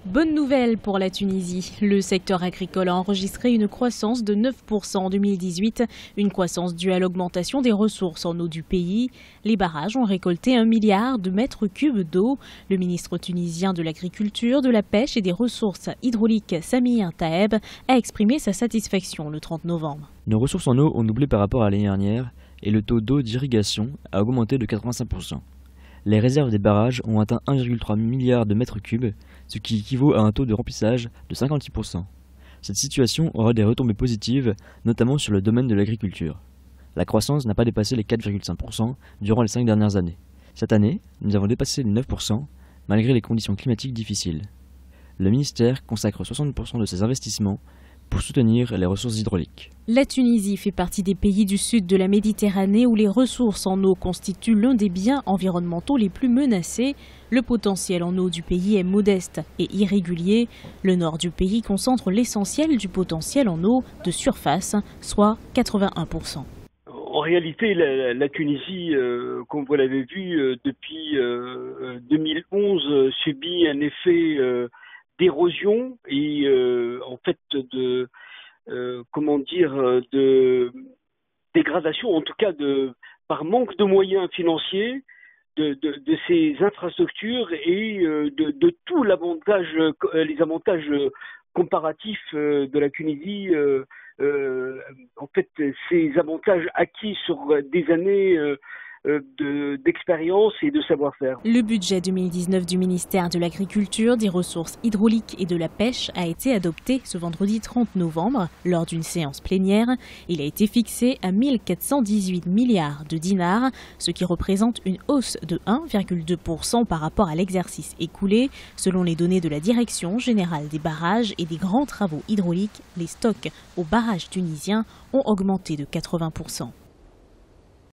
Bonne nouvelle pour la Tunisie. Le secteur agricole a enregistré une croissance de 9% en 2018, une croissance due à l'augmentation des ressources en eau du pays. Les barrages ont récolté 1 milliard de mètres cubes d'eau. Le ministre tunisien de l'Agriculture, de la Pêche et des Ressources hydrauliques, Sami Taeb, a exprimé sa satisfaction le 30 novembre. Nos ressources en eau ont doublé par rapport à l'année dernière et le taux d'eau d'irrigation a augmenté de 85%. Les réserves des barrages ont atteint 1,3 milliard de mètres cubes, ce qui équivaut à un taux de remplissage de 56%. Cette situation aura des retombées positives, notamment sur le domaine de l'agriculture. La croissance n'a pas dépassé les 4,5% durant les 5 dernières années. Cette année, nous avons dépassé les 9%, malgré les conditions climatiques difficiles. Le ministère consacre 60% de ses investissements pour soutenir les ressources hydrauliques. La Tunisie fait partie des pays du sud de la Méditerranée où les ressources en eau constituent l'un des biens environnementaux les plus menacés. Le potentiel en eau du pays est modeste et irrégulier. Le nord du pays concentre l'essentiel du potentiel en eau de surface, soit 81%. En réalité, la Tunisie, comme vous l'avez vu, depuis 2011, subit un effet d'érosion et en fait de dégradation, en tout cas par manque de moyens financiers de ces infrastructures et de tout les avantages comparatifs de la Tunisie. En fait, ces avantages acquis sur des années d'expérience et de savoir-faire. Le budget 2019 du ministère de l'Agriculture, des Ressources hydrauliques et de la Pêche a été adopté ce vendredi 30 novembre lors d'une séance plénière. Il a été fixé à 1418 milliards de dinars, ce qui représente une hausse de 1,2% par rapport à l'exercice écoulé. Selon les données de la Direction générale des barrages et des grands travaux hydrauliques, les stocks aux barrages tunisiens ont augmenté de 80%.